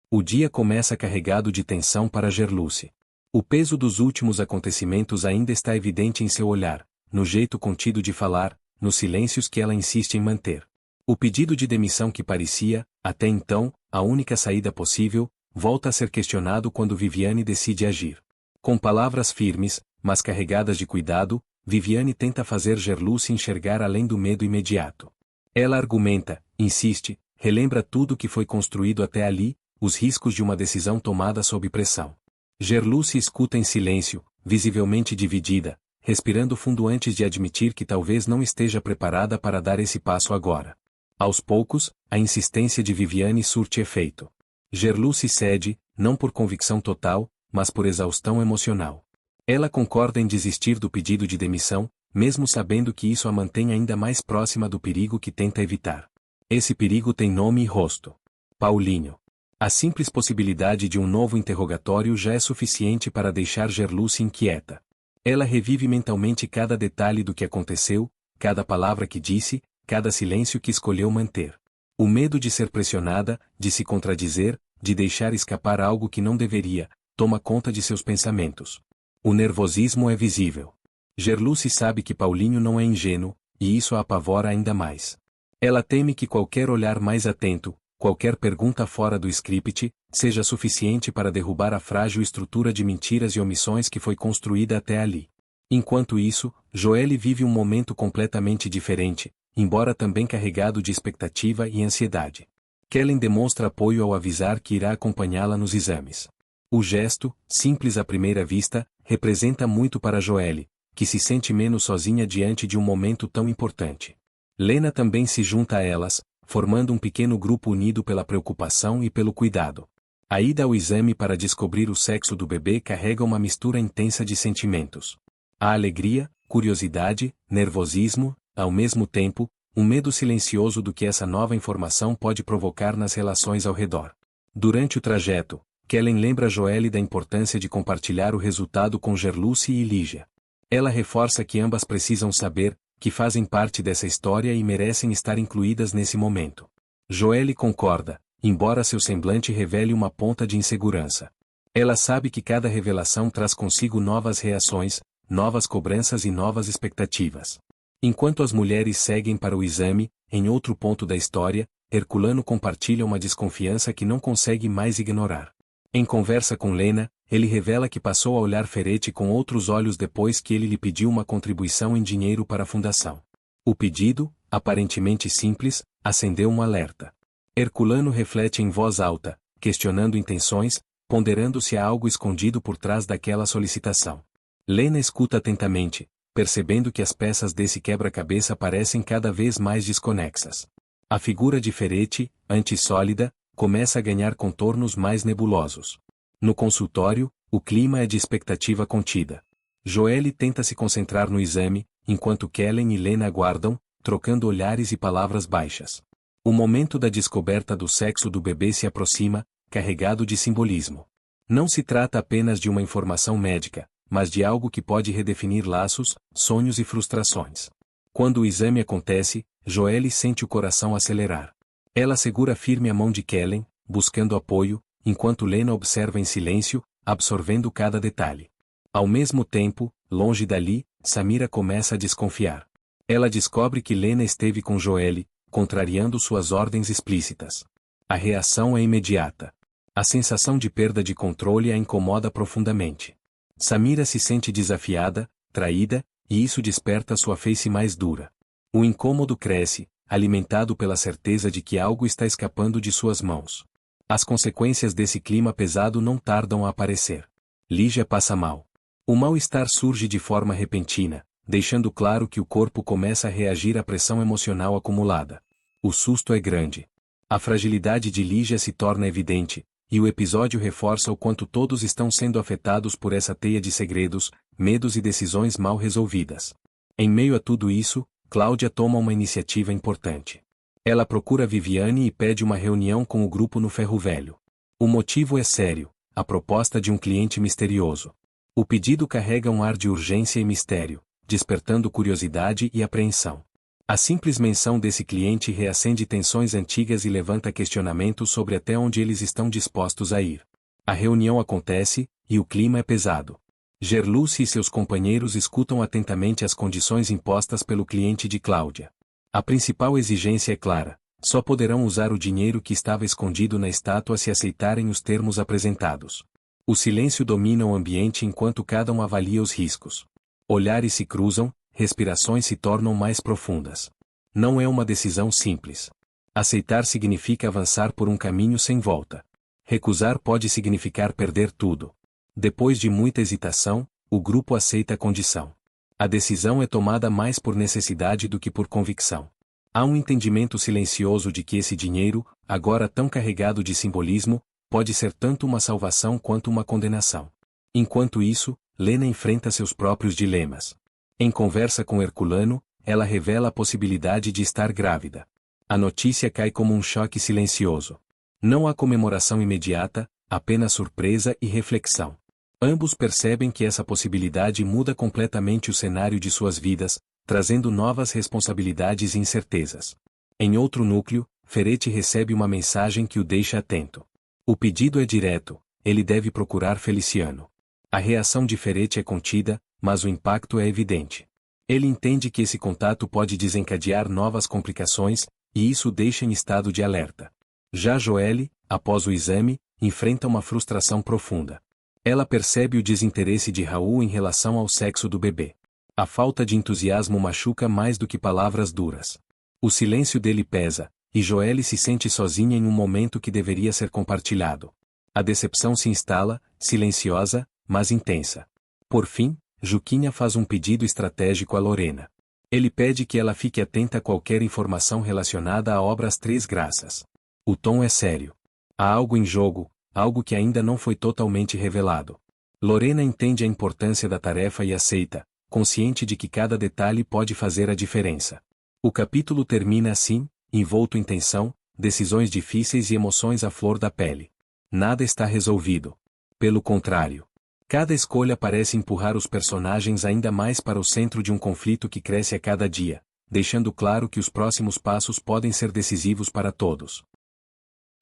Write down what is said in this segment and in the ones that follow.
O dia começa carregado de tensão para Gerluce. O peso dos últimos acontecimentos ainda está evidente em seu olhar, no jeito contido de falar, nos silêncios que ela insiste em manter. O pedido de demissão que parecia, até então, a única saída possível, volta a ser questionado quando Viviane decide agir. Com palavras firmes, mas carregadas de cuidado, Viviane tenta fazer Gerluce enxergar além do medo imediato. Ela argumenta, insiste, relembra tudo o que foi construído até ali, os riscos de uma decisão tomada sob pressão. Gerluce escuta em silêncio, visivelmente dividida, respirando fundo antes de admitir que talvez não esteja preparada para dar esse passo agora. Aos poucos, a insistência de Viviane surte efeito. Gerluce cede, não por convicção total, mas por exaustão emocional. Ela concorda em desistir do pedido de demissão, mesmo sabendo que isso a mantém ainda mais próxima do perigo que tenta evitar. Esse perigo tem nome e rosto. Paulinho. A simples possibilidade de um novo interrogatório já é suficiente para deixar Gerluce inquieta. Ela revive mentalmente cada detalhe do que aconteceu, cada palavra que disse, cada silêncio que escolheu manter. O medo de ser pressionada, de se contradizer, de deixar escapar algo que não deveria, toma conta de seus pensamentos. O nervosismo é visível. Gerluce sabe que Paulinho não é ingênuo, e isso a apavora ainda mais. Ela teme que qualquer olhar mais atento, qualquer pergunta fora do script, seja suficiente para derrubar a frágil estrutura de mentiras e omissões que foi construída até ali. Enquanto isso, Joelle vive um momento completamente diferente, embora também carregado de expectativa e ansiedade. Kellen demonstra apoio ao avisar que irá acompanhá-la nos exames. O gesto, simples à primeira vista, representa muito para Joelle, que se sente menos sozinha diante de um momento tão importante. Lena também se junta a elas, formando um pequeno grupo unido pela preocupação e pelo cuidado. A ida ao exame para descobrir o sexo do bebê carrega uma mistura intensa de sentimentos. A alegria, curiosidade, nervosismo, ao mesmo tempo, um medo silencioso do que essa nova informação pode provocar nas relações ao redor. Durante o trajeto, Kellen lembra Joelle da importância de compartilhar o resultado com Gerluce e Lígia. Ela reforça que ambas precisam saber, que fazem parte dessa história e merecem estar incluídas nesse momento. Joelle concorda, embora seu semblante revele uma ponta de insegurança. Ela sabe que cada revelação traz consigo novas reações, novas cobranças e novas expectativas. Enquanto as mulheres seguem para o exame, em outro ponto da história, Herculano compartilha uma desconfiança que não consegue mais ignorar. Em conversa com Lena, ele revela que passou a olhar Ferretti com outros olhos depois que ele lhe pediu uma contribuição em dinheiro para a fundação. O pedido, aparentemente simples, acendeu um alerta. Herculano reflete em voz alta, questionando intenções, ponderando se há algo escondido por trás daquela solicitação. Lena escuta atentamente, percebendo que as peças desse quebra-cabeça parecem cada vez mais desconexas. A figura de Ferretti, antes sólida, começa a ganhar contornos mais nebulosos. No consultório, o clima é de expectativa contida. Joelle tenta se concentrar no exame, enquanto Kellen e Lena aguardam, trocando olhares e palavras baixas. O momento da descoberta do sexo do bebê se aproxima, carregado de simbolismo. Não se trata apenas de uma informação médica, mas de algo que pode redefinir laços, sonhos e frustrações. Quando o exame acontece, Joelle sente o coração acelerar. Ela segura firme a mão de Kellen, buscando apoio, enquanto Lena observa em silêncio, absorvendo cada detalhe. Ao mesmo tempo, longe dali, Samira começa a desconfiar. Ela descobre que Lena esteve com Joelle, contrariando suas ordens explícitas. A reação é imediata. A sensação de perda de controle a incomoda profundamente. Samira se sente desafiada, traída, e isso desperta sua face mais dura. O incômodo cresce, alimentado pela certeza de que algo está escapando de suas mãos. As consequências desse clima pesado não tardam a aparecer. Lígia passa mal. O mal-estar surge de forma repentina, deixando claro que o corpo começa a reagir à pressão emocional acumulada. O susto é grande. A fragilidade de Lígia se torna evidente, e o episódio reforça o quanto todos estão sendo afetados por essa teia de segredos, medos e decisões mal resolvidas. Em meio a tudo isso, Cláudia toma uma iniciativa importante. Ela procura Viviane e pede uma reunião com o grupo no Ferro Velho. O motivo é sério, a proposta de um cliente misterioso. O pedido carrega um ar de urgência e mistério, despertando curiosidade e apreensão. A simples menção desse cliente reacende tensões antigas e levanta questionamentos sobre até onde eles estão dispostos a ir. A reunião acontece, e o clima é pesado. Gerluce e seus companheiros escutam atentamente as condições impostas pelo cliente de Cláudia. A principal exigência é clara: só poderão usar o dinheiro que estava escondido na estátua se aceitarem os termos apresentados. O silêncio domina o ambiente enquanto cada um avalia os riscos. Olhares se cruzam, respirações se tornam mais profundas. Não é uma decisão simples. Aceitar significa avançar por um caminho sem volta. Recusar pode significar perder tudo. Depois de muita hesitação, o grupo aceita a condição. A decisão é tomada mais por necessidade do que por convicção. Há um entendimento silencioso de que esse dinheiro, agora tão carregado de simbolismo, pode ser tanto uma salvação quanto uma condenação. Enquanto isso, Lena enfrenta seus próprios dilemas. Em conversa com Herculano, ela revela a possibilidade de estar grávida. A notícia cai como um choque silencioso. Não há comemoração imediata, apenas surpresa e reflexão. Ambos percebem que essa possibilidade muda completamente o cenário de suas vidas, trazendo novas responsabilidades e incertezas. Em outro núcleo, Ferete recebe uma mensagem que o deixa atento. O pedido é direto: ele deve procurar Feliciano. A reação de Ferete é contida, mas o impacto é evidente. Ele entende que esse contato pode desencadear novas complicações, e isso o deixa em estado de alerta. Já Joelle, após o exame, enfrenta uma frustração profunda. Ela percebe o desinteresse de Raul em relação ao sexo do bebê. A falta de entusiasmo machuca mais do que palavras duras. O silêncio dele pesa, e Joelle se sente sozinha em um momento que deveria ser compartilhado. A decepção se instala, silenciosa, mas intensa. Por fim, Juquinha faz um pedido estratégico a Lorena. Ele pede que ela fique atenta a qualquer informação relacionada à obra As Três Graças. O tom é sério. Há algo em jogo, algo que ainda não foi totalmente revelado. Lorena entende a importância da tarefa e aceita, consciente de que cada detalhe pode fazer a diferença. O capítulo termina assim, envolto em tensão, decisões difíceis e emoções à flor da pele. Nada está resolvido. Pelo contrário. Cada escolha parece empurrar os personagens ainda mais para o centro de um conflito que cresce a cada dia, deixando claro que os próximos passos podem ser decisivos para todos.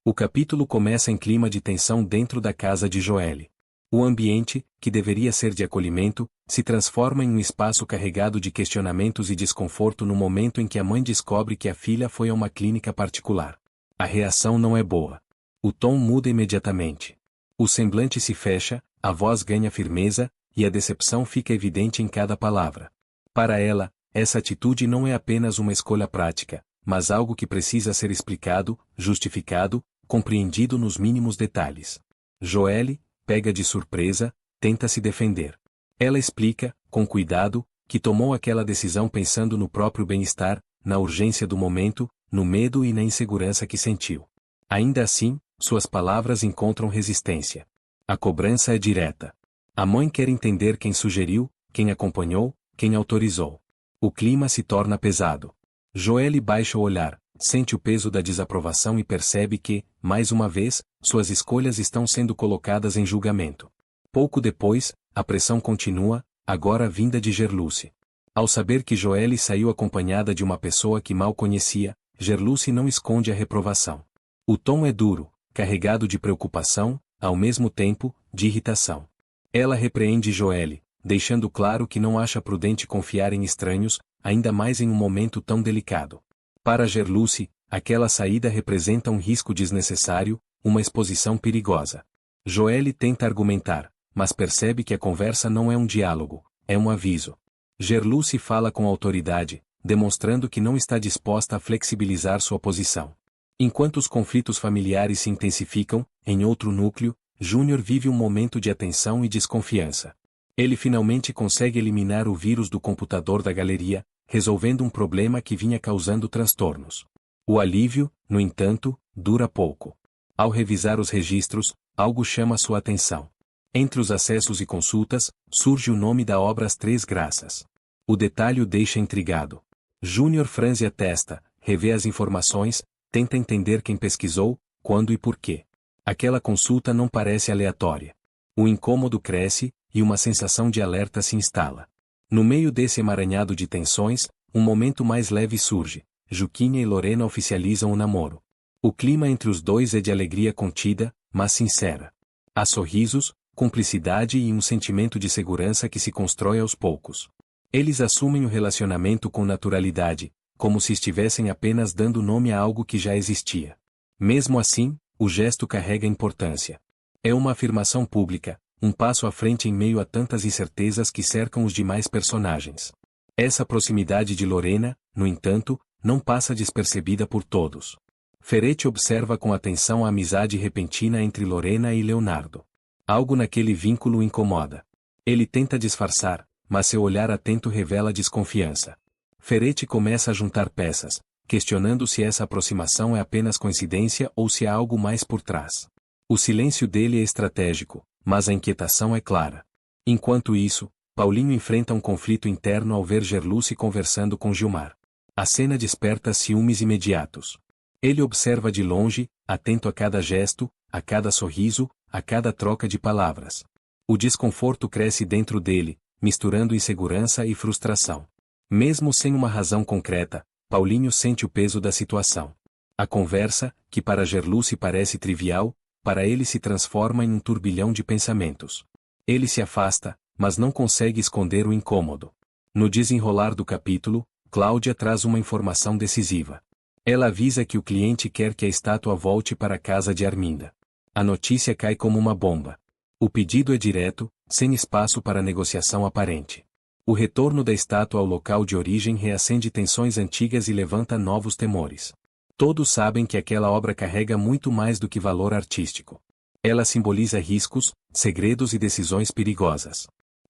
O capítulo começa em clima de tensão dentro da casa de Joelle. O ambiente, que deveria ser de acolhimento, se transforma em um espaço carregado de questionamentos e desconforto no momento em que a mãe descobre que a filha foi a uma clínica particular. A reação não é boa. O tom muda imediatamente. O semblante se fecha, a voz ganha firmeza, e a decepção fica evidente em cada palavra. Para ela, essa atitude não é apenas uma escolha prática, mas algo que precisa ser explicado, justificado, compreendido nos mínimos detalhes. Joelle, pega de surpresa, tenta se defender. Ela explica, com cuidado, que tomou aquela decisão pensando no próprio bem-estar, na urgência do momento, no medo e na insegurança que sentiu. Ainda assim, suas palavras encontram resistência. A cobrança é direta. A mãe quer entender quem sugeriu, quem acompanhou, quem autorizou. O clima se torna pesado. Joelle baixa o olhar, sente o peso da desaprovação e percebe que, mais uma vez, suas escolhas estão sendo colocadas em julgamento. Pouco depois, a pressão continua, agora vinda de Gerluce. Ao saber que Joelle saiu acompanhada de uma pessoa que mal conhecia, Gerluce não esconde a reprovação. O tom é duro, carregado de preocupação, ao mesmo tempo, de irritação. Ela repreende Joelle, deixando claro que não acha prudente confiar em estranhos, ainda mais em um momento tão delicado. Para Gerluce, aquela saída representa um risco desnecessário, uma exposição perigosa. Joelle tenta argumentar, mas percebe que a conversa não é um diálogo, é um aviso. Gerluce fala com autoridade, demonstrando que não está disposta a flexibilizar sua posição. Enquanto os conflitos familiares se intensificam, em outro núcleo, Júnior vive um momento de atenção e desconfiança. Ele finalmente consegue eliminar o vírus do computador da galeria, resolvendo um problema que vinha causando transtornos. O alívio, no entanto, dura pouco. Ao revisar os registros, algo chama sua atenção. Entre os acessos e consultas, surge o nome da obra As Três Graças. O detalhe o deixa intrigado. Júnior franze a testa, revê as informações, tenta entender quem pesquisou, quando e por quê. Aquela consulta não parece aleatória. O incômodo cresce, e uma sensação de alerta se instala. No meio desse emaranhado de tensões, Um momento mais leve surge. Juquinha e Lorena oficializam o namoro. O clima entre os dois é de alegria contida, mas sincera. Há sorrisos, cumplicidade e um sentimento de segurança que se constrói aos poucos. Eles assumem o relacionamento com naturalidade, como se estivessem apenas dando nome a algo que já existia. Mesmo assim, o gesto carrega importância. É uma afirmação pública, um passo à frente em meio a tantas incertezas que cercam os demais personagens. Essa proximidade de Lorena, no entanto, não passa despercebida por todos. Ferretti observa com atenção a amizade repentina entre Lorena e Leonardo. Algo naquele vínculo o incomoda. Ele tenta disfarçar, mas seu olhar atento revela desconfiança. Ferretti começa a juntar peças, questionando se essa aproximação é apenas coincidência ou se há algo mais por trás. O silêncio dele é estratégico, mas a inquietação é clara. Enquanto isso, Paulinho enfrenta um conflito interno ao ver Gerluce conversando com Gilmar. A cena desperta ciúmes imediatos. Ele observa de longe, atento a cada gesto, a cada sorriso, a cada troca de palavras. O desconforto cresce dentro dele, misturando insegurança e frustração. Mesmo sem uma razão concreta, Paulinho sente o peso da situação. A conversa, que para Gerluce parece trivial, para ele se transforma em um turbilhão de pensamentos. Ele se afasta, mas não consegue esconder o incômodo. No desenrolar do capítulo, Cláudia traz uma informação decisiva. Ela avisa que o cliente quer que a estátua volte para a casa de Arminda. A notícia cai como uma bomba. O pedido é direto, sem espaço para negociação aparente. O retorno da estátua ao local de origem reacende tensões antigas e levanta novos temores. Todos sabem que aquela obra carrega muito mais do que valor artístico. Ela simboliza riscos, segredos e decisões perigosas.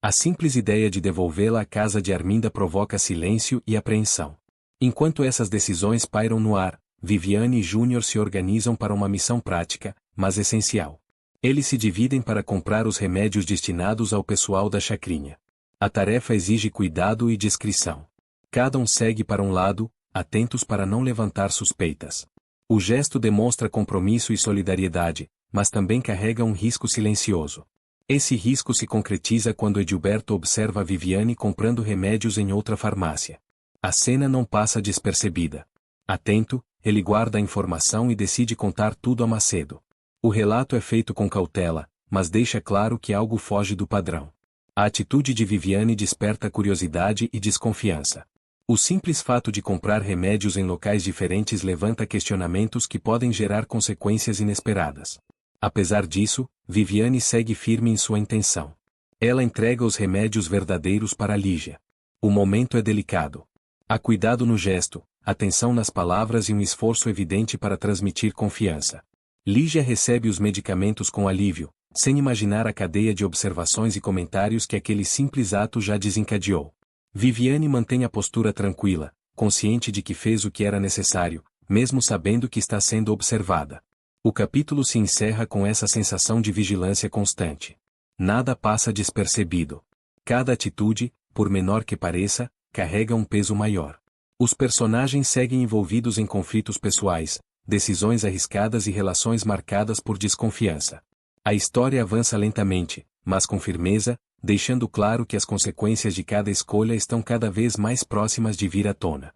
A simples ideia de devolvê-la à casa de Arminda provoca silêncio e apreensão. Enquanto essas decisões pairam no ar, Viviane e Júnior se organizam para uma missão prática, mas essencial. Eles se dividem para comprar os remédios destinados ao pessoal da chacrinha. A tarefa exige cuidado e discrição. Cada um segue para um lado, atentos para não levantar suspeitas. O gesto demonstra compromisso e solidariedade, mas também carrega um risco silencioso. Esse risco se concretiza quando Edilberto observa Viviane comprando remédios em outra farmácia. A cena não passa despercebida. Atento, ele guarda a informação e decide contar tudo a Macedo. O relato é feito com cautela, mas deixa claro que algo foge do padrão. A atitude de Viviane desperta curiosidade e desconfiança. O simples fato de comprar remédios em locais diferentes levanta questionamentos que podem gerar consequências inesperadas. Apesar disso, Viviane segue firme em sua intenção. Ela entrega os remédios verdadeiros para Lígia. O momento é delicado. Há cuidado no gesto, atenção nas palavras e um esforço evidente para transmitir confiança. Lígia recebe os medicamentos com alívio, sem imaginar a cadeia de observações e comentários que aquele simples ato já desencadeou. Viviane mantém a postura tranquila, consciente de que fez o que era necessário, mesmo sabendo que está sendo observada. O capítulo se encerra com essa sensação de vigilância constante. Nada passa despercebido. Cada atitude, por menor que pareça, carrega um peso maior. Os personagens seguem envolvidos em conflitos pessoais, decisões arriscadas e relações marcadas por desconfiança. A história avança lentamente, mas com firmeza, deixando claro que as consequências de cada escolha estão cada vez mais próximas de vir à tona.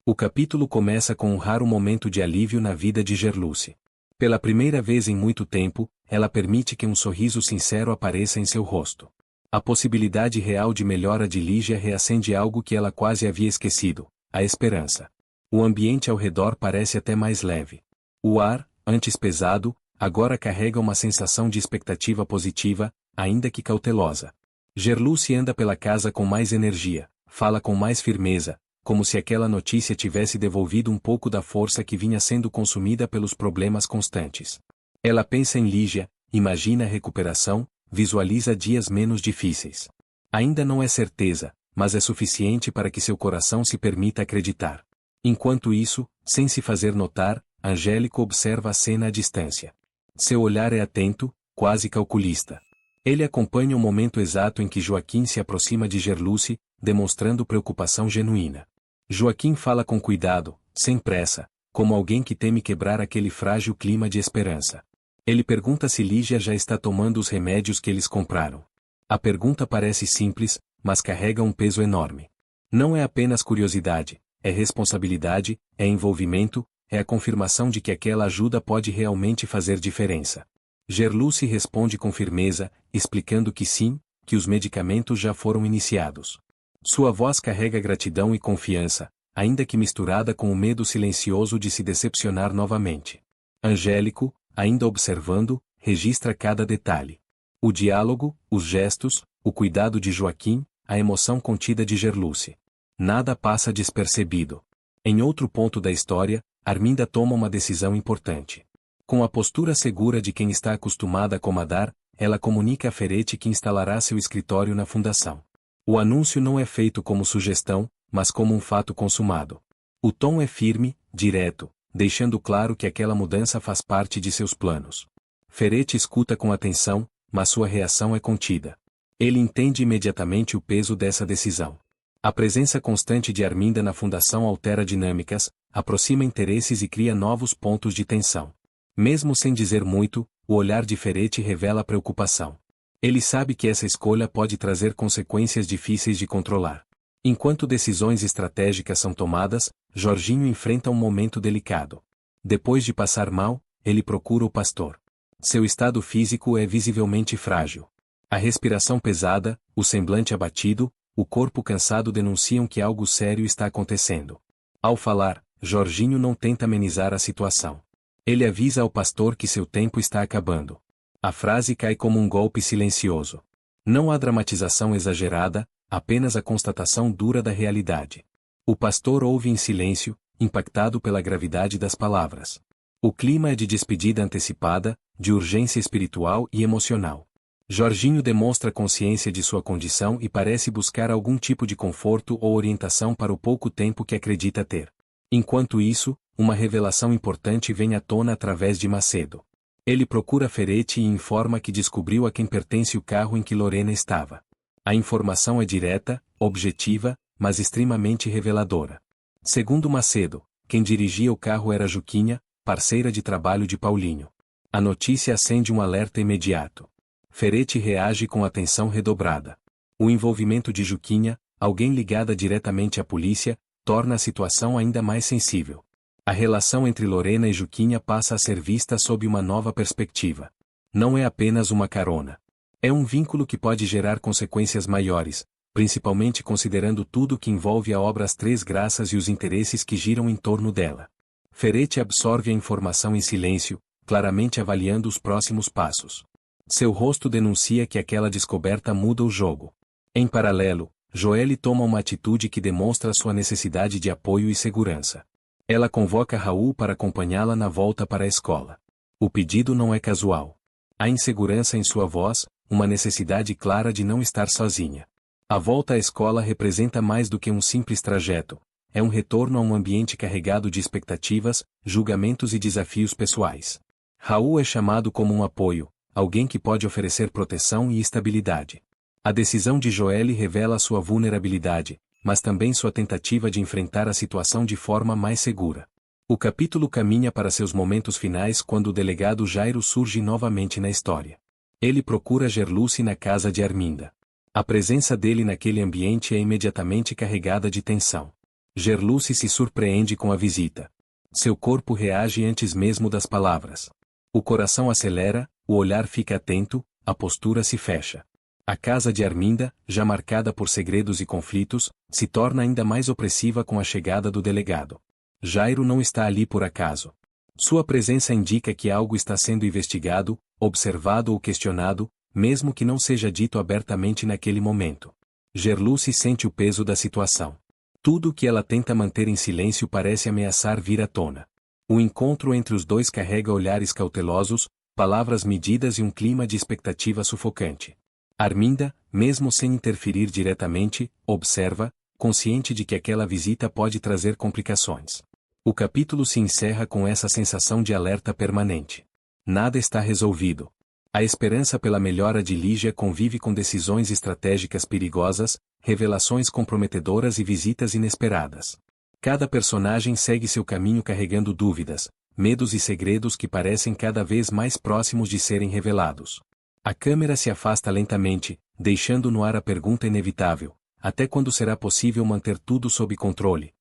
O capítulo começa com um raro momento de alívio na vida de Gerluce. Pela primeira vez em muito tempo, ela permite que um sorriso sincero apareça em seu rosto. A possibilidade real de melhora de Lígia reacende algo que ela quase havia esquecido, a esperança. O ambiente ao redor parece até mais leve. O ar, antes pesado, agora carrega uma sensação de expectativa positiva, ainda que cautelosa. Gerluce anda pela casa com mais energia, fala com mais firmeza, como se aquela notícia tivesse devolvido um pouco da força que vinha sendo consumida pelos problemas constantes. Ela pensa em Lígia, imagina a recuperação, visualiza dias menos difíceis. Ainda não é certeza, mas é suficiente para que seu coração se permita acreditar. Enquanto isso, sem se fazer notar, Angélico observa a cena à distância. Seu olhar é atento, quase calculista. Ele acompanha o momento exato em que Joaquim se aproxima de Gerluce, demonstrando preocupação genuína. Joaquim fala com cuidado, sem pressa, como alguém que teme quebrar aquele frágil clima de esperança. Ele pergunta se Lígia já está tomando os remédios que eles compraram. A pergunta parece simples, mas carrega um peso enorme. Não é apenas curiosidade, é responsabilidade, é envolvimento, é a confirmação de que aquela ajuda pode realmente fazer diferença. Gerluce responde com firmeza, explicando que sim, que os medicamentos já foram iniciados. Sua voz carrega gratidão e confiança, ainda que misturada com o medo silencioso de se decepcionar novamente. Angélico, ainda observando, registra cada detalhe. O diálogo, os gestos, o cuidado de Joaquim, a emoção contida de Gerluce. Nada passa despercebido. Em outro ponto da história, Arminda toma uma decisão importante. Com a postura segura de quem está acostumada a comandar, ela comunica a Ferete que instalará seu escritório na fundação. O anúncio não é feito como sugestão, mas como um fato consumado. O tom é firme, direto, deixando claro que aquela mudança faz parte de seus planos. Ferete escuta com atenção, mas sua reação é contida. Ele entende imediatamente o peso dessa decisão. A presença constante de Arminda na fundação altera dinâmicas, aproxima interesses e cria novos pontos de tensão. Mesmo sem dizer muito, o olhar de Ferete revela preocupação. Ele sabe que essa escolha pode trazer consequências difíceis de controlar. Enquanto decisões estratégicas são tomadas, Jorginho enfrenta um momento delicado. Depois de passar mal, ele procura o pastor. Seu estado físico é visivelmente frágil. A respiração pesada, o semblante abatido, o corpo cansado denunciam que algo sério está acontecendo. Ao falar, Jorginho não tenta amenizar a situação. Ele avisa ao pastor que seu tempo está acabando. A frase cai como um golpe silencioso. Não há dramatização exagerada, apenas a constatação dura da realidade. O pastor ouve em silêncio, impactado pela gravidade das palavras. O clima é de despedida antecipada, de urgência espiritual e emocional. Jorginho demonstra consciência de sua condição e parece buscar algum tipo de conforto ou orientação para o pouco tempo que acredita ter. Enquanto isso, uma revelação importante vem à tona através de Macedo. Ele procura Ferete e informa que descobriu a quem pertence o carro em que Lorena estava. A informação é direta, objetiva, mas extremamente reveladora. Segundo Macedo, quem dirigia o carro era Juquinha, parceira de trabalho de Paulinho. A notícia acende um alerta imediato. Ferete reage com atenção redobrada. O envolvimento de Juquinha, alguém ligada diretamente à polícia, torna a situação ainda mais sensível. A relação entre Lorena e Juquinha passa a ser vista sob uma nova perspectiva. Não é apenas uma carona. É um vínculo que pode gerar consequências maiores, principalmente considerando tudo que envolve a obra As Três Graças e os interesses que giram em torno dela. Ferete absorve a informação em silêncio, claramente avaliando os próximos passos. Seu rosto denuncia que aquela descoberta muda o jogo. Em paralelo, Joelle toma uma atitude que demonstra sua necessidade de apoio e segurança. Ela convoca Raul para acompanhá-la na volta para a escola. O pedido não é casual. Há insegurança em sua voz, uma necessidade clara de não estar sozinha. A volta à escola representa mais do que um simples trajeto. É um retorno a um ambiente carregado de expectativas, julgamentos e desafios pessoais. Raul é chamado como um apoio, alguém que pode oferecer proteção e estabilidade. A decisão de Joelle revela sua vulnerabilidade, mas também sua tentativa de enfrentar a situação de forma mais segura. O capítulo caminha para seus momentos finais quando o delegado Jairo surge novamente na história. Ele procura Gerluce na casa de Arminda. A presença dele naquele ambiente é imediatamente carregada de tensão. Gerluce se surpreende com a visita. Seu corpo reage antes mesmo das palavras. O coração acelera, o olhar fica atento, a postura se fecha. A casa de Arminda, já marcada por segredos e conflitos, se torna ainda mais opressiva com a chegada do delegado. Jairo não está ali por acaso. Sua presença indica que algo está sendo investigado, observado ou questionado, mesmo que não seja dito abertamente naquele momento. Gerluce sente o peso da situação. Tudo o que ela tenta manter em silêncio parece ameaçar vir à tona. O encontro entre os dois carrega olhares cautelosos, palavras medidas e um clima de expectativa sufocante. Arminda, mesmo sem interferir diretamente, observa, consciente de que aquela visita pode trazer complicações. O capítulo se encerra com essa sensação de alerta permanente. Nada está resolvido. A esperança pela melhora de Lígia convive com decisões estratégicas perigosas, revelações comprometedoras e visitas inesperadas. Cada personagem segue seu caminho carregando dúvidas, medos e segredos que parecem cada vez mais próximos de serem revelados. A câmera se afasta lentamente, deixando no ar a pergunta inevitável: até quando será possível manter tudo sob controle?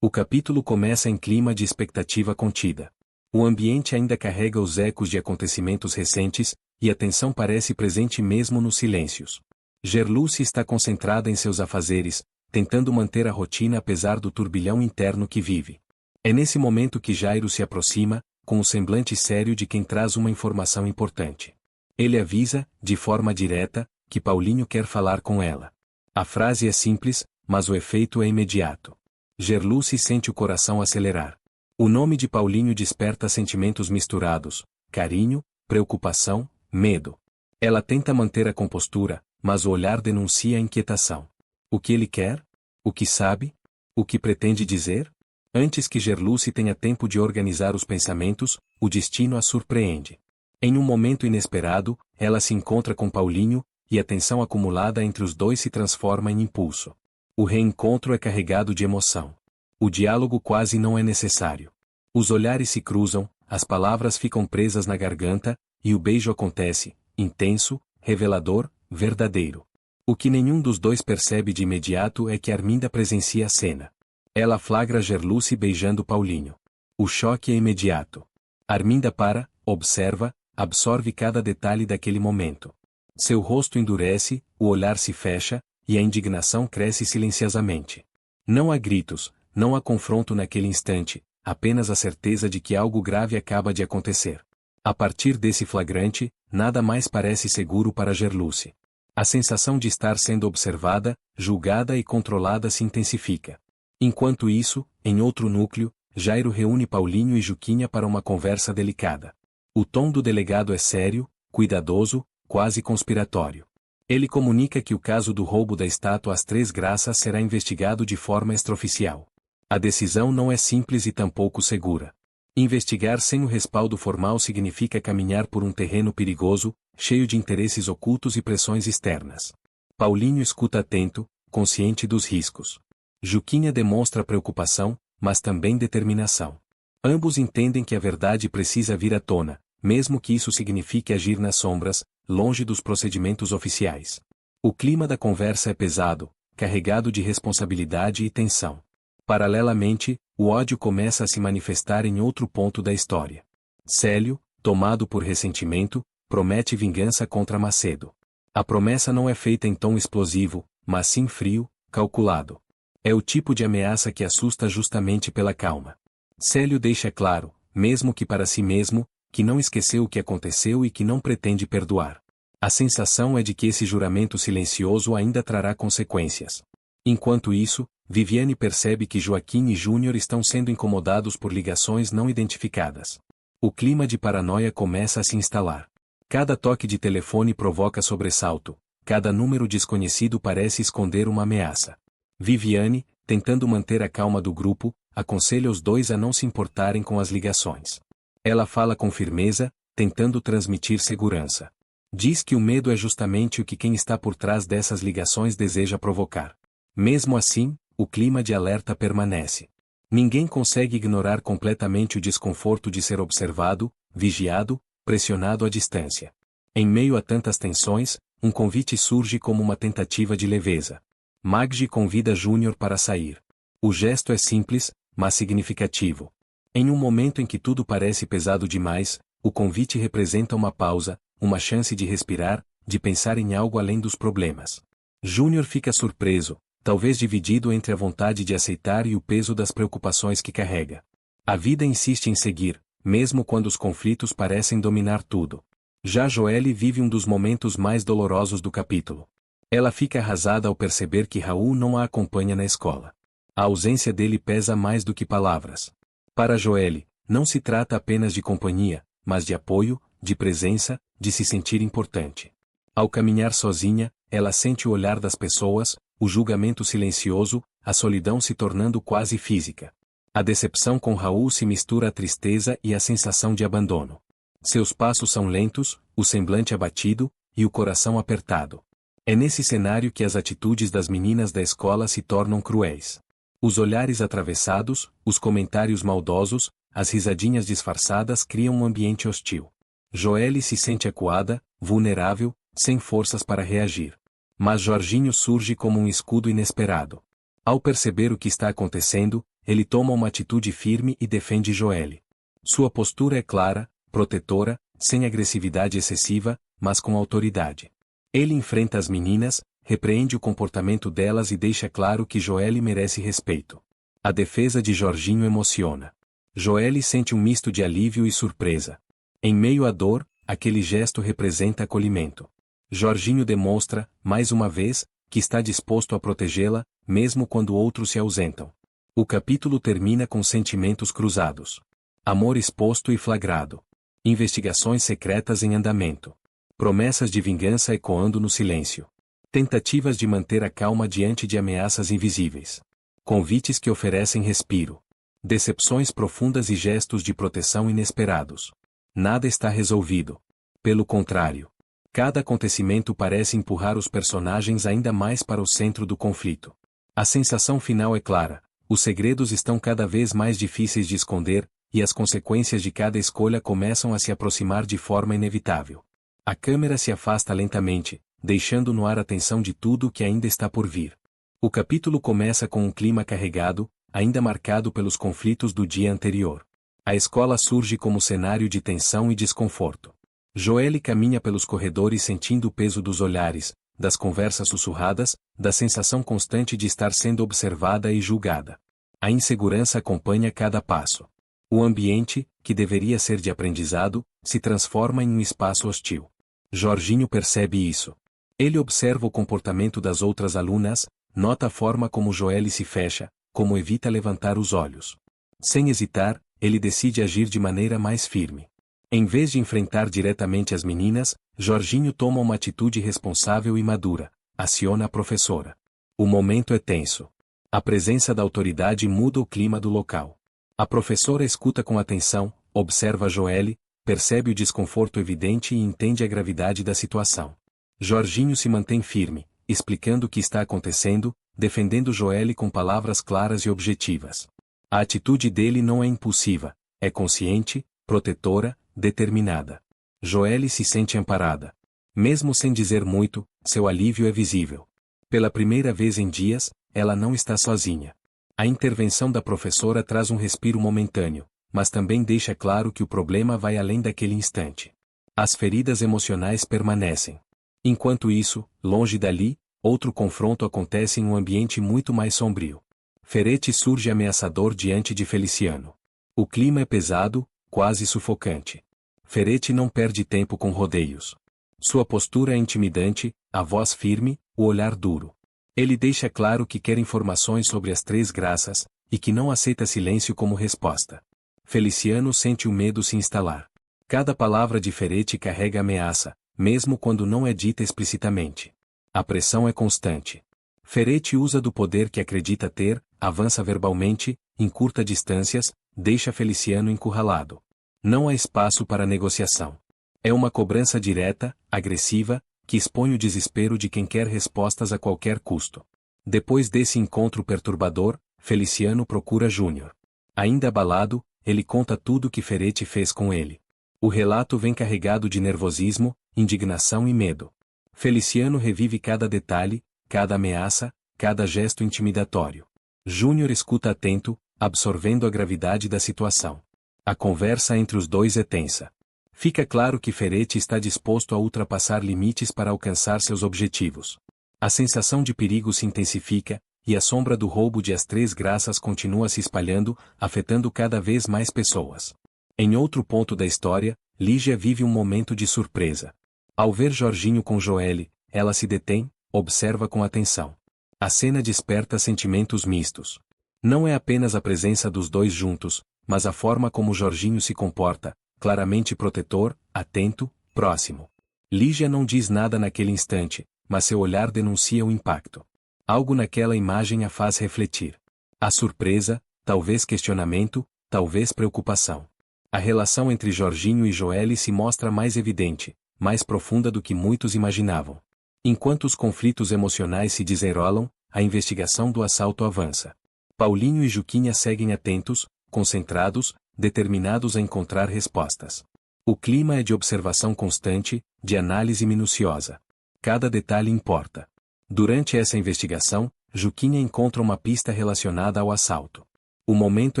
O capítulo começa em clima de expectativa contida. O ambiente ainda carrega os ecos de acontecimentos recentes, e a tensão parece presente mesmo nos silêncios. Gerluce está concentrada em seus afazeres, tentando manter a rotina apesar do turbilhão interno que vive. É nesse momento que Jairo se aproxima, com o semblante sério de quem traz uma informação importante. Ele avisa, de forma direta, que Paulinho quer falar com ela. A frase é simples, mas o efeito é imediato. Gerluce sente o coração acelerar. O nome de Paulinho desperta sentimentos misturados: carinho, preocupação, medo. Ela tenta manter a compostura, mas o olhar denuncia a inquietação. O que ele quer? O que sabe? O que pretende dizer? Antes que Gerluce tenha tempo de organizar os pensamentos, o destino a surpreende. Em um momento inesperado, ela se encontra com Paulinho, e a tensão acumulada entre os dois se transforma em impulso. O reencontro é carregado de emoção. O diálogo quase não é necessário. Os olhares se cruzam, as palavras ficam presas na garganta, e o beijo acontece, intenso, revelador, verdadeiro. O que nenhum dos dois percebe de imediato é que Arminda presencia a cena. Ela flagra Gerluce beijando Paulinho. O choque é imediato. Arminda para, observa, absorve cada detalhe daquele momento. Seu rosto endurece, o olhar se fecha, e a indignação cresce silenciosamente. Não há gritos, não há confronto naquele instante, apenas a certeza de que algo grave acaba de acontecer. A partir desse flagrante, nada mais parece seguro para Gerluce. A sensação de estar sendo observada, julgada e controlada se intensifica. Enquanto isso, em outro núcleo, Jairo reúne Paulinho e Juquinha para uma conversa delicada. O tom do delegado é sério, cuidadoso, quase conspiratório. Ele comunica que o caso do roubo da estátua às Três Graças será investigado de forma extraoficial. A decisão não é simples e tampouco segura. Investigar sem o respaldo formal significa caminhar por um terreno perigoso, cheio de interesses ocultos e pressões externas. Paulinho escuta atento, consciente dos riscos. Juquinha demonstra preocupação, mas também determinação. Ambos entendem que a verdade precisa vir à tona, mesmo que isso signifique agir nas sombras, longe dos procedimentos oficiais. O clima da conversa é pesado, carregado de responsabilidade e tensão. Paralelamente, o ódio começa a se manifestar em outro ponto da história. Célio, tomado por ressentimento, promete vingança contra Macedo. A promessa não é feita em tom explosivo, mas sim frio, calculado. É o tipo de ameaça que assusta justamente pela calma. Célio deixa claro, mesmo que para si mesmo, que não esqueceu o que aconteceu e que não pretende perdoar. A sensação é de que esse juramento silencioso ainda trará consequências. Enquanto isso, Viviane percebe que Joaquim e Júnior estão sendo incomodados por ligações não identificadas. O clima de paranoia começa a se instalar. Cada toque de telefone provoca sobressalto, cada número desconhecido parece esconder uma ameaça. Viviane, tentando manter a calma do grupo, aconselha os dois a não se importarem com as ligações. Ela fala com firmeza, tentando transmitir segurança. Diz que o medo é justamente o que quem está por trás dessas ligações deseja provocar. Mesmo assim, o clima de alerta permanece. Ninguém consegue ignorar completamente o desconforto de ser observado, vigiado, pressionado à distância. Em meio a tantas tensões, um convite surge como uma tentativa de leveza. Maggi convida Júnior para sair. O gesto é simples, mas significativo. Em um momento em que tudo parece pesado demais, o convite representa uma pausa, uma chance de respirar, de pensar em algo além dos problemas. Júnior fica surpreso, talvez dividido entre a vontade de aceitar e o peso das preocupações que carrega. A vida insiste em seguir, mesmo quando os conflitos parecem dominar tudo. Já Joelle vive um dos momentos mais dolorosos do capítulo. Ela fica arrasada ao perceber que Raul não a acompanha na escola. A ausência dele pesa mais do que palavras. Para Joelle, não se trata apenas de companhia, mas de apoio, de presença, de se sentir importante. Ao caminhar sozinha, ela sente o olhar das pessoas, o julgamento silencioso, a solidão se tornando quase física. A decepção com Raul se mistura à tristeza e à sensação de abandono. Seus passos são lentos, o semblante abatido, e o coração apertado. É nesse cenário que as atitudes das meninas da escola se tornam cruéis. Os olhares atravessados, os comentários maldosos, as risadinhas disfarçadas criam um ambiente hostil. Joelle se sente acuada, vulnerável, sem forças para reagir. Mas Jorginho surge como um escudo inesperado. Ao perceber o que está acontecendo, ele toma uma atitude firme e defende Joelle. Sua postura é clara, protetora, sem agressividade excessiva, mas com autoridade. Ele enfrenta as meninas, repreende o comportamento delas e deixa claro que Joelle merece respeito. A defesa de Jorginho emociona. Joelle sente um misto de alívio e surpresa. Em meio à dor, aquele gesto representa acolhimento. Jorginho demonstra, mais uma vez, que está disposto a protegê-la, mesmo quando outros se ausentam. O capítulo termina com sentimentos cruzados. Amor exposto e flagrado. Investigações secretas em andamento. Promessas de vingança ecoando no silêncio. Tentativas de manter a calma diante de ameaças invisíveis. Convites que oferecem respiro. Decepções profundas e gestos de proteção inesperados. Nada está resolvido. Pelo contrário. Cada acontecimento parece empurrar os personagens ainda mais para o centro do conflito. A sensação final é clara. Os segredos estão cada vez mais difíceis de esconder, e as consequências de cada escolha começam a se aproximar de forma inevitável. A câmera se afasta lentamente, deixando no ar a tensão de tudo o que ainda está por vir. O capítulo começa com um clima carregado, ainda marcado pelos conflitos do dia anterior. A escola surge como cenário de tensão e desconforto. Joelle caminha pelos corredores sentindo o peso dos olhares, das conversas sussurradas, da sensação constante de estar sendo observada e julgada. A insegurança acompanha cada passo. O ambiente, que deveria ser de aprendizado, se transforma em um espaço hostil. Jorginho percebe isso. Ele observa o comportamento das outras alunas, nota a forma como Joelle se fecha, como evita levantar os olhos. Sem hesitar, ele decide agir de maneira mais firme. Em vez de enfrentar diretamente as meninas, Jorginho toma uma atitude responsável e madura. Aciona a professora. O momento é tenso. A presença da autoridade muda o clima do local. A professora escuta com atenção, observa Joelle, percebe o desconforto evidente e entende a gravidade da situação. Jorginho se mantém firme, explicando o que está acontecendo, defendendo Joelle com palavras claras e objetivas. A atitude dele não é impulsiva, é consciente, protetora, determinada. Joelle se sente amparada. Mesmo sem dizer muito, seu alívio é visível. Pela primeira vez em dias, ela não está sozinha. A intervenção da professora traz um respiro momentâneo, mas também deixa claro que o problema vai além daquele instante. As feridas emocionais permanecem. Enquanto isso, longe dali, outro confronto acontece em um ambiente muito mais sombrio. Ferretti surge ameaçador diante de Feliciano. O clima é pesado, quase sufocante. Ferretti não perde tempo com rodeios. Sua postura é intimidante, a voz firme, o olhar duro. Ele deixa claro que quer informações sobre as Três Graças, e que não aceita silêncio como resposta. Feliciano sente o medo se instalar. Cada palavra de Ferretti carrega ameaça, mesmo quando não é dita explicitamente. A pressão é constante. Ferretti usa do poder que acredita ter, avança verbalmente, encurta distâncias, deixa Feliciano encurralado. Não há espaço para negociação. É uma cobrança direta, agressiva, que expõe o desespero de quem quer respostas a qualquer custo. Depois desse encontro perturbador, Feliciano procura Júnior. Ainda abalado, ele conta tudo o que Ferretti fez com ele. O relato vem carregado de nervosismo, indignação e medo. Feliciano revive cada detalhe, cada ameaça, cada gesto intimidatório. Júnior escuta atento, absorvendo a gravidade da situação. A conversa entre os dois é tensa. Fica claro que Ferretti está disposto a ultrapassar limites para alcançar seus objetivos. A sensação de perigo se intensifica, e a sombra do roubo de As Três Graças continua se espalhando, afetando cada vez mais pessoas. Em outro ponto da história, Lígia vive um momento de surpresa. Ao ver Jorginho com Joelle, ela se detém, observa com atenção. A cena desperta sentimentos mistos. Não é apenas a presença dos dois juntos, mas a forma como Jorginho se comporta, claramente protetor, atento, próximo. Lígia não diz nada naquele instante, mas seu olhar denuncia o impacto. Algo naquela imagem a faz refletir. A surpresa, talvez questionamento, talvez preocupação. A relação entre Jorginho e Joelle se mostra mais evidente, mais profunda do que muitos imaginavam. Enquanto os conflitos emocionais se desenrolam, a investigação do assalto avança. Paulinho e Juquinha seguem atentos, concentrados, determinados a encontrar respostas. O clima é de observação constante, de análise minuciosa. Cada detalhe importa. Durante essa investigação, Juquinha encontra uma pista relacionada ao assalto. O momento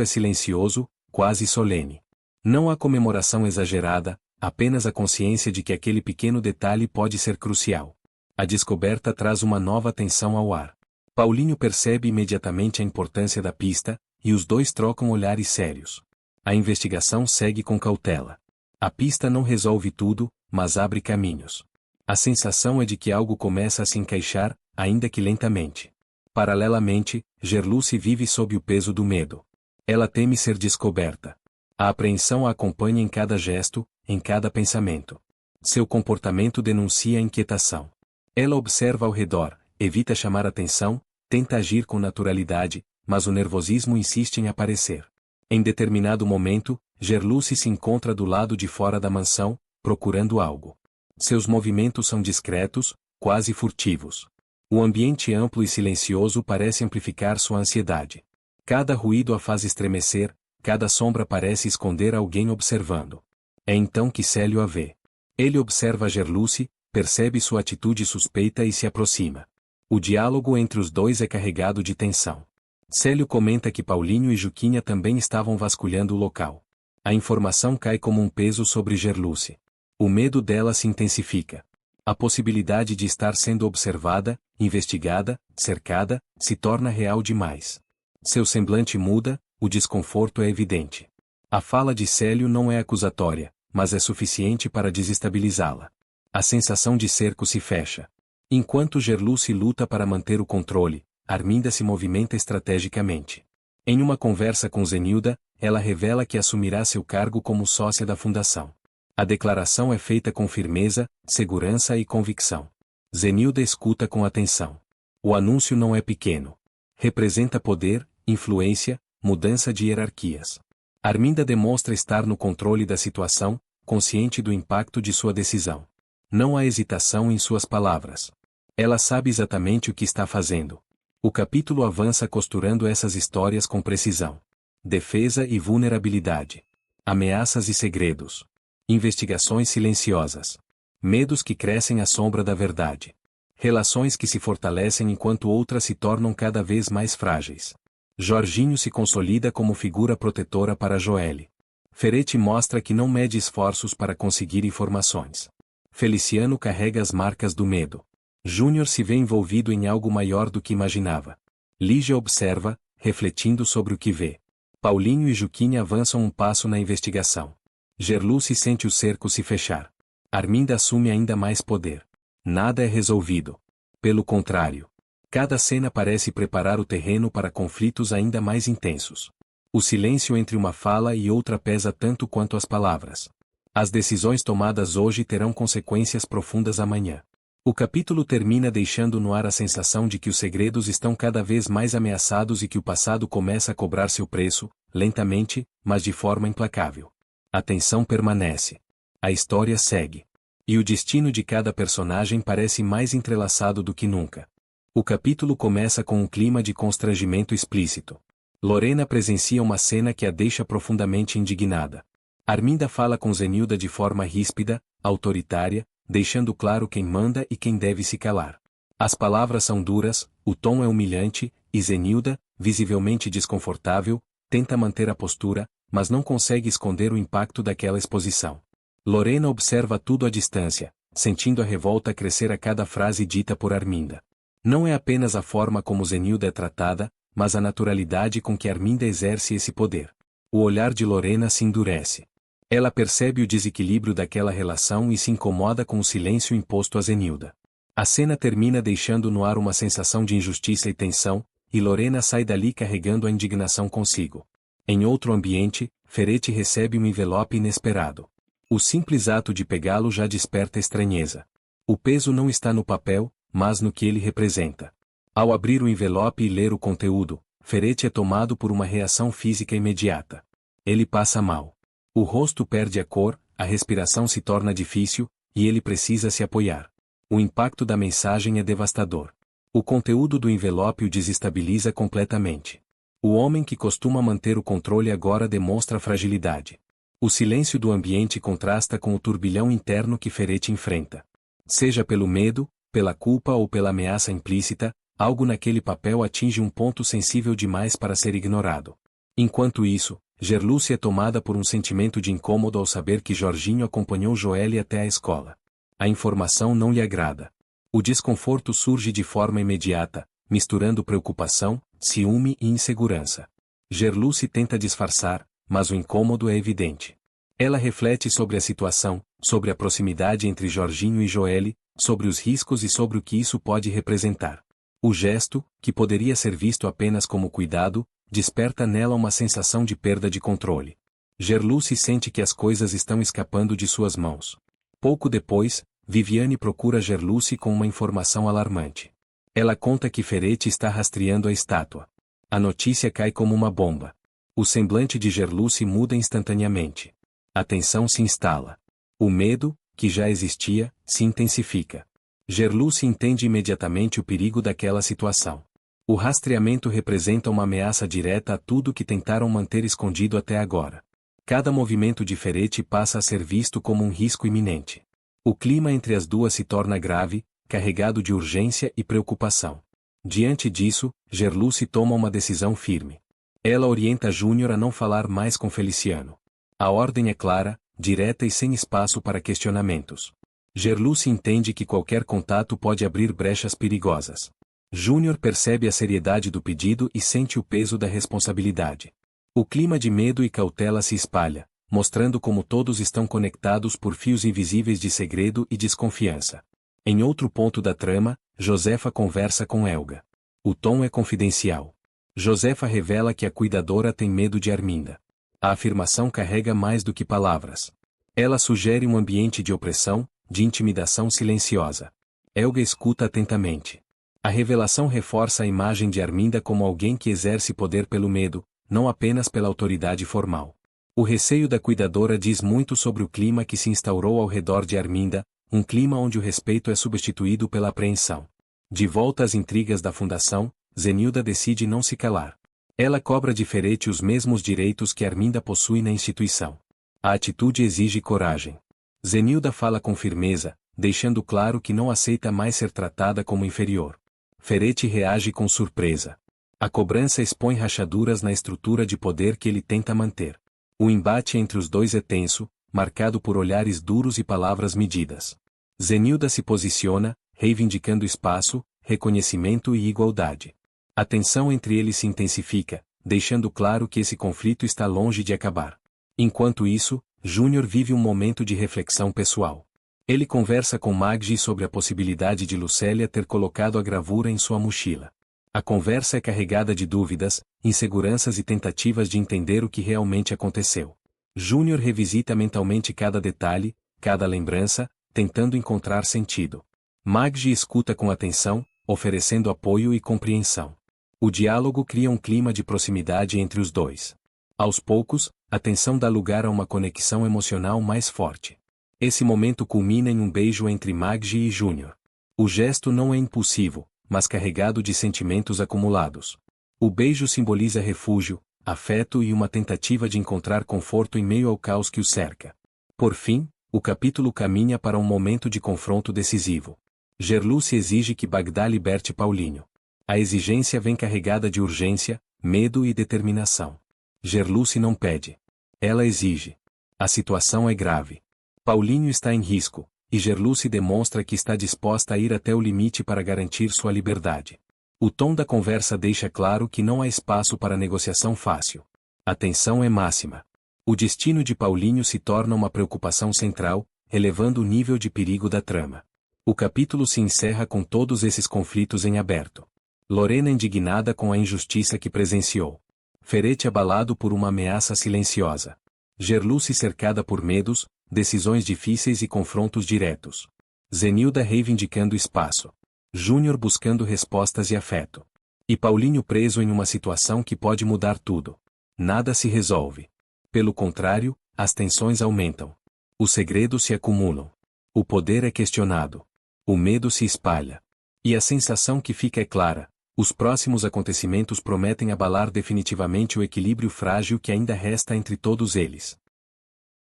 é silencioso, quase solene. Não há comemoração exagerada, apenas a consciência de que aquele pequeno detalhe pode ser crucial. A descoberta traz uma nova tensão ao ar. Paulinho percebe imediatamente a importância da pista, e os dois trocam olhares sérios. A investigação segue com cautela. A pista não resolve tudo, mas abre caminhos. A sensação é de que algo começa a se encaixar, ainda que lentamente. Paralelamente, Gerluce vive sob o peso do medo. Ela teme ser descoberta. A apreensão a acompanha em cada gesto, em cada pensamento. Seu comportamento denuncia a inquietação. Ela observa ao redor, evita chamar atenção, tenta agir com naturalidade, mas o nervosismo insiste em aparecer. Em determinado momento, Gerluce se encontra do lado de fora da mansão, procurando algo. Seus movimentos são discretos, quase furtivos. O ambiente amplo e silencioso parece amplificar sua ansiedade. Cada ruído a faz estremecer, cada sombra parece esconder alguém observando. É então que Célio a vê. Ele observa Gerluce, percebe sua atitude suspeita e se aproxima. O diálogo entre os dois é carregado de tensão. Célio comenta que Paulinho e Juquinha também estavam vasculhando o local. A informação cai como um peso sobre Gerluce. O medo dela se intensifica. A possibilidade de estar sendo observada, investigada, cercada, se torna real demais. Seu semblante muda, o desconforto é evidente. A fala de Célio não é acusatória, mas é suficiente para desestabilizá-la. A sensação de cerco se fecha. Enquanto Gerluce luta para manter o controle, Arminda se movimenta estrategicamente. Em uma conversa com Zenilda, ela revela que assumirá seu cargo como sócia da fundação. A declaração é feita com firmeza, segurança e convicção. Zenilda escuta com atenção. O anúncio não é pequeno. Representa poder, influência, mudança de hierarquias. Arminda demonstra estar no controle da situação, consciente do impacto de sua decisão. Não há hesitação em suas palavras. Ela sabe exatamente o que está fazendo. O capítulo avança costurando essas histórias com precisão. Defesa e vulnerabilidade. Ameaças e segredos. Investigações silenciosas. Medos que crescem à sombra da verdade. Relações que se fortalecem enquanto outras se tornam cada vez mais frágeis. Jorginho se consolida como figura protetora para Joelle. Ferretti mostra que não mede esforços para conseguir informações. Feliciano carrega as marcas do medo. Júnior se vê envolvido em algo maior do que imaginava. Lígia observa, refletindo sobre o que vê. Paulinho e Juquinha avançam um passo na investigação. Gerluce sente o cerco se fechar. Arminda assume ainda mais poder. Nada é resolvido. Pelo contrário. Cada cena parece preparar o terreno para conflitos ainda mais intensos. O silêncio entre uma fala e outra pesa tanto quanto as palavras. As decisões tomadas hoje terão consequências profundas amanhã. O capítulo termina deixando no ar a sensação de que os segredos estão cada vez mais ameaçados e que o passado começa a cobrar seu preço, lentamente, mas de forma implacável. A tensão permanece. A história segue. E o destino de cada personagem parece mais entrelaçado do que nunca. O capítulo começa com um clima de constrangimento explícito. Lorena presencia uma cena que a deixa profundamente indignada. Arminda fala com Zenilda de forma ríspida, autoritária, deixando claro quem manda e quem deve se calar. As palavras são duras, o tom é humilhante, e Zenilda, visivelmente desconfortável, tenta manter a postura, mas não consegue esconder o impacto daquela exposição. Lorena observa tudo à distância, sentindo a revolta crescer a cada frase dita por Arminda. Não é apenas a forma como Zenilda é tratada, mas a naturalidade com que Arminda exerce esse poder. O olhar de Lorena se endurece. Ela percebe o desequilíbrio daquela relação e se incomoda com o silêncio imposto a Zenilda. A cena termina deixando no ar uma sensação de injustiça e tensão, e Lorena sai dali carregando a indignação consigo. Em outro ambiente, Ferretti recebe um envelope inesperado. O simples ato de pegá-lo já desperta estranheza. O peso não está no papel, mas no que ele representa. Ao abrir o envelope e ler o conteúdo, Ferretti é tomado por uma reação física imediata. Ele passa mal. O rosto perde a cor, a respiração se torna difícil, e ele precisa se apoiar. O impacto da mensagem é devastador. O conteúdo do envelope o desestabiliza completamente. O homem que costuma manter o controle agora demonstra fragilidade. O silêncio do ambiente contrasta com o turbilhão interno que Ferete enfrenta. Seja pelo medo, pela culpa ou pela ameaça implícita, algo naquele papel atinge um ponto sensível demais para ser ignorado. Enquanto isso, Gerluce é tomada por um sentimento de incômodo ao saber que Jorginho acompanhou Joelle até a escola. A informação não lhe agrada. O desconforto surge de forma imediata, misturando preocupação, ciúme e insegurança. Gerluce tenta disfarçar, mas o incômodo é evidente. Ela reflete sobre a situação, sobre a proximidade entre Jorginho e Joelle, sobre os riscos e sobre o que isso pode representar. O gesto, que poderia ser visto apenas como cuidado, desperta nela uma sensação de perda de controle. Gerluce sente que as coisas estão escapando de suas mãos. Pouco depois, Viviane procura Gerluce com uma informação alarmante. Ela conta que Ferete está rastreando a estátua. A notícia cai como uma bomba. O semblante de Gerluce muda instantaneamente. A tensão se instala. O medo, que já existia, se intensifica. Gerluce entende imediatamente o perigo daquela situação. O rastreamento representa uma ameaça direta a tudo que tentaram manter escondido até agora. Cada movimento de Ferete passa a ser visto como um risco iminente. O clima entre as duas se torna grave, carregado de urgência e preocupação. Diante disso, Gerluce toma uma decisão firme. Ela orienta Júnior a não falar mais com Feliciano. A ordem é clara, direta e sem espaço para questionamentos. Gerluce entende que qualquer contato pode abrir brechas perigosas. Júnior percebe a seriedade do pedido e sente o peso da responsabilidade. O clima de medo e cautela se espalha, mostrando como todos estão conectados por fios invisíveis de segredo e desconfiança. Em outro ponto da trama, Josefa conversa com Helga. O tom é confidencial. Josefa revela que a cuidadora tem medo de Arminda. A afirmação carrega mais do que palavras. Ela sugere um ambiente de opressão, de intimidação silenciosa. Helga escuta atentamente. A revelação reforça a imagem de Arminda como alguém que exerce poder pelo medo, não apenas pela autoridade formal. O receio da cuidadora diz muito sobre o clima que se instaurou ao redor de Arminda, um clima onde o respeito é substituído pela apreensão. De volta às intrigas da fundação, Zenilda decide não se calar. Ela cobra de Ferete os mesmos direitos que Arminda possui na instituição. A atitude exige coragem. Zenilda fala com firmeza, deixando claro que não aceita mais ser tratada como inferior. Ferete reage com surpresa. A cobrança expõe rachaduras na estrutura de poder que ele tenta manter. O embate entre os dois é tenso, marcado por olhares duros e palavras medidas. Zenilda se posiciona, reivindicando espaço, reconhecimento e igualdade. A tensão entre eles se intensifica, deixando claro que esse conflito está longe de acabar. Enquanto isso, Júnior vive um momento de reflexão pessoal. Ele conversa com Maggi sobre a possibilidade de Lucélia ter colocado a gravura em sua mochila. A conversa é carregada de dúvidas, inseguranças e tentativas de entender o que realmente aconteceu. Júnior revisita mentalmente cada detalhe, cada lembrança, tentando encontrar sentido. Maggi escuta com atenção, oferecendo apoio e compreensão. O diálogo cria um clima de proximidade entre os dois. Aos poucos, a tensão dá lugar a uma conexão emocional mais forte. Esse momento culmina em um beijo entre Maggi e Júnior. O gesto não é impulsivo, mas carregado de sentimentos acumulados. O beijo simboliza refúgio, afeto e uma tentativa de encontrar conforto em meio ao caos que o cerca. Por fim, o capítulo caminha para um momento de confronto decisivo. Gerluce exige que Bagdá liberte Paulinho. A exigência vem carregada de urgência, medo e determinação. Gerluce não pede. Ela exige. A situação é grave. Paulinho está em risco, e Gerluce demonstra que está disposta a ir até o limite para garantir sua liberdade. O tom da conversa deixa claro que não há espaço para negociação fácil. A tensão é máxima. O destino de Paulinho se torna uma preocupação central, elevando o nível de perigo da trama. O capítulo se encerra com todos esses conflitos em aberto. Lorena indignada com a injustiça que presenciou. Ferete abalado por uma ameaça silenciosa. Gerluce cercada por medos, decisões difíceis e confrontos diretos. Zenilda reivindicando espaço. Júnior buscando respostas e afeto. E Paulinho preso em uma situação que pode mudar tudo. Nada se resolve. Pelo contrário, as tensões aumentam. Os segredos se acumulam. O poder é questionado. O medo se espalha. E a sensação que fica é clara: os próximos acontecimentos prometem abalar definitivamente o equilíbrio frágil que ainda resta entre todos eles.